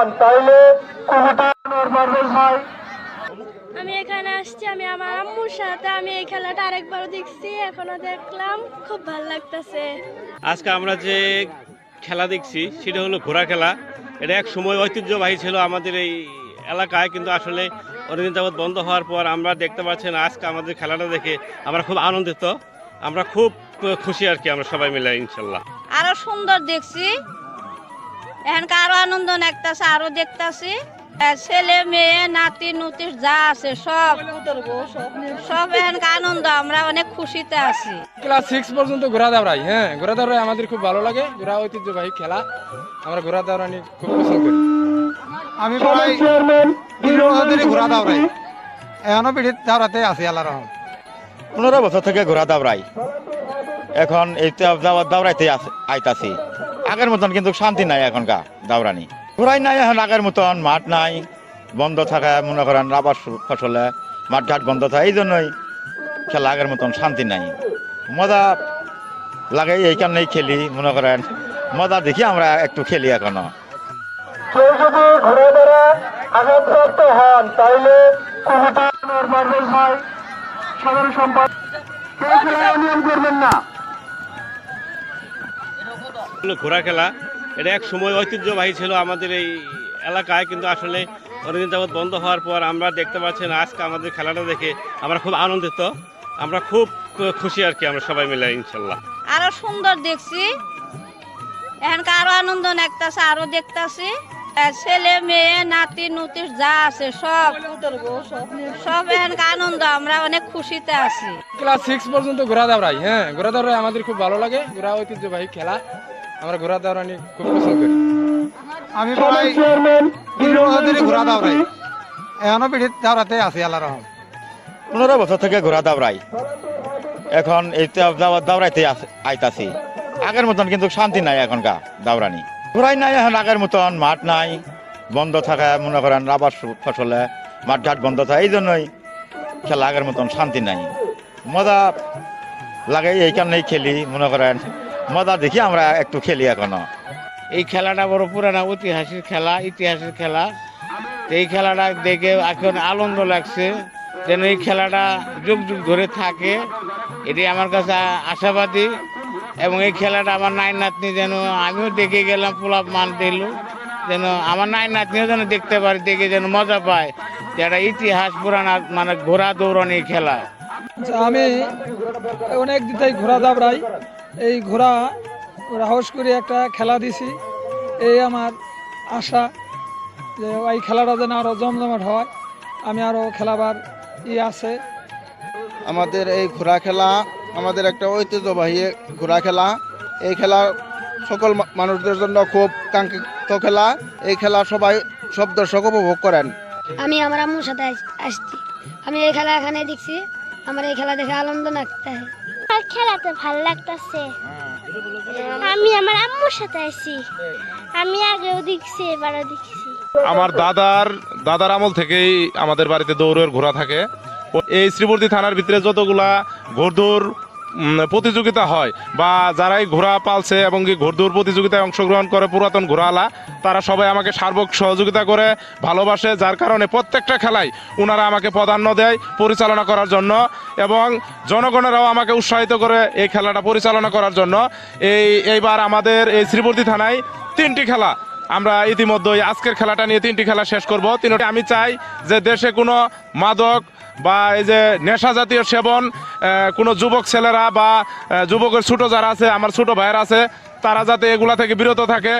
হন তাইলে কমিটির পারভেজ ভাই। আমি এখানে আসছি আমি আমার আম্মুর সাথে। আমি এই খেলাটা আরেকবার দেখছি, এখনো দেখলাম, খুব ভালো লাগতেছে। আজকে আমরা যে খেলা দেখছি সেটা হলো ঘোড়া খেলা। এটা এক সময় ঐতিহ্যবাহী ছিল আমাদের এই এলাকায়, কিন্তু আসলে অনেকদিন যাবৎ বন্ধ হওয়ার পর আমরা দেখতে পাচ্ছেন আজকে আমাদের খেলাটা দেখে আমরা খুব আনন্দিত, আমরা খুব খুশি আর কি, আমরা সবাই মিলে ইনশাল্লাহ। আরো সুন্দর দেখছি, এখানকার আরো আনন্দ লাগতেছে, আরো দেখতেছি। ছেলে মেয়ে নাতি নুতি যা আছে সব সব এখানকার আনন্দ, আমরা অনেক খুশিতে আছি। ক্লাস 6 পর্যন্ত ঘোড়া দাওড়াই। হ্যাঁ, ঘোড়া দাওড়াই আমাদের খুব ভালো লাগে। ঘোড়া ঐতিহ্যবাহী খেলা, আমরা ঘোড়া দাওড়ানি খুব পছন্দ করি। আমি প্রায় ঘোড়া দাওড়াই, এখনো পিঠিত দাওড়াতে আছি আল্লাহ রহম। 15 বছর থেকে ঘোড়া দাওড়াই, এখন এই দাওড়াইতে আইতাছি। আগের মতন কিন্তু শান্তি নাই এখনকার দাওড়ানি, ঘোড়াই নাই এখন আগের মতন, মাঠ নাই, বন্ধ থাকে, মনে করেন আবার ফসলে মাঠ ঘাট বন্ধ থাকে, এই জন্যই খেলা আগের মতন শান্তি নাই। মজা লাগে এই কারণেই খেলি, মনে করেন মজা দেখি আমরা একটু খেলি এখনো। কেউ যদি ঘুরে বেড়ে আঘাতপ্রাপ্ত হন তাইলে কমিটির পারভেজ ভাই সাধারণ সম্পাদক কেউ খেলায় নিয়ম করবেন না। ঘোড়া খেলা এটা এক সময় ঐতিহ্যবাহী ছিল আমাদের এই এলাকায়, কিন্তু আসলে অনেকদিন যাবৎ বন্ধ হওয়ার পর আমরা দেখতে পাচ্ছেন আজকে আমাদের খেলাটা দেখে আমরা খুব আনন্দিত, আমরা খুব খুশি আর কি, আমরা সবাই মিলে ইনশাল্লাহ। আরো সুন্দর দেখছি, এখানকার আরো আনন্দ লাগতেছে, আরো দেখতেছি। ছেলে মেয়ে নাতি নুতি যা আছে সব সব এখানকার আনন্দ, আমরা অনেক খুশিতে আছি। ক্লাস 6 পর্যন্ত ঘোড়া দাওড়াই। হ্যাঁ, ঘোড়া দাওড়াই আমাদের খুব ভালো লাগে। ঘোড়া ঐতিহ্যবাহী খেলা, আমরা ঘোড়া দাওড়ানি খুব পছন্দ করি। আমি প্রায় ঘোড়া দাওড়াই, এখনো পিঠিত দাওড়াতে আছি আল্লাহ রহম। 15 বছর থেকে ঘোড়া দাওড়াই, এখন এই দাওড়াইতে আইতাছি। আগের মতন কিন্তু শান্তি নাই এখনকার দাওড়ানি, ঘোড়াই নাই এখন আগের মতন, মাঠ নাই, বন্ধ থাকে, মনে করেন আবার ফসলে মাঠ ঘাট বন্ধ থাকে, এই জন্যই খেলা আগের মতন শান্তি নাই। মজা লাগে এই কারণেই খেলি, মনে করেন মজা দেখি আমরা একটু খেলি এখনো। এই খেলাটা বড় পুরানা ইতিহাসের খেলা। এই খেলাটা দেখে এখন আনন্দ লাগছে, যেন এই খেলাটা যুগ যুগ ধরে থাকে, এটি আমার কাছে আশাবাদী। এবং এই খেলাটা আমার নাই নাতনি যেন, আমিও দেখে গেলাম, পোলাপ মান দিল, যেন আমার নাই নাতনিও যেন দেখতে পারে, দেখে যেন মজা পায়, যেটা ইতিহাস পুরানা মানে ঘোড়া দৌড়ানি খেলা। আমি অনেক দিন থেকে ঘোড়া দাবড়াই, এই ঘোড়া সাহস করে একটা খেলা দিছি, এই আমার আশা যে এই খেলাটা যেন আরও জমজমাট হয়, আমি আরও খেলাবার আছে। আমাদের এই ঘোড়া খেলা আমাদের একটা ঐতিহ্যবাহী ঘোড়া খেলা। এই খেলা সকল মানুষদের জন্য খুব কাঙ্ক্ষিত খেলা। এই খেলা সবাই সব দর্শক উপভোগ করেন। আমি আমার আম্মুর সাথে আসছি, আমি এই খেলা এখানে দেখছি, আমার এই খেলা দেখে আনন্দ লাগতেছে। আর খেলাতে ভালো লাগতেছে। আমি আমার আম্মুর সাথে আসছি, আমি আগেও দেখছি, এবারও দেখছি। আমার দাদার আমল থেকেই আমাদের বাড়িতে দৌড়ের ঘোড়া থাকে। এই শ্রীবর্তী থানার ভিতরে যতগুলা ঘোড়দৌড় প্রতিযোগিতা হয়, বা যারাই ঘোড়া পালছে এবং কি ঘোড়দৌড় প্রতিযোগিতায় অংশগ্রহণ করে পুরাতন ঘোড়াওয়ালা, তারা সবাই আমাকে সার্বিক সহযোগিতা করে, ভালোবাসে, যার কারণে প্রত্যেকটা খেলায় ওনারা আমাকে প্রাধান্য দেয় পরিচালনা করার জন্য, এবং জনগণেরাও আমাকে উৎসাহিত করে এই খেলাটা পরিচালনা করার জন্য। এইবার আমাদের এই শ্রীবর্তী থানায় 3টি খেলা, আমরা ইতিমধ্যেই আজকের খেলাটা নিয়ে 3টি খেলা শেষ করব। আমি চাই যে দেশে কোনো মাদক বা এই যে নেশা জাতীয় সেবন, কোনো যুবক ছেলেরা বা যুবকের ছোট যারা আছে, আমার ছোট ভাইয়েরা আছে, তারা যাতে এগুলা থেকে বিরত থাকে।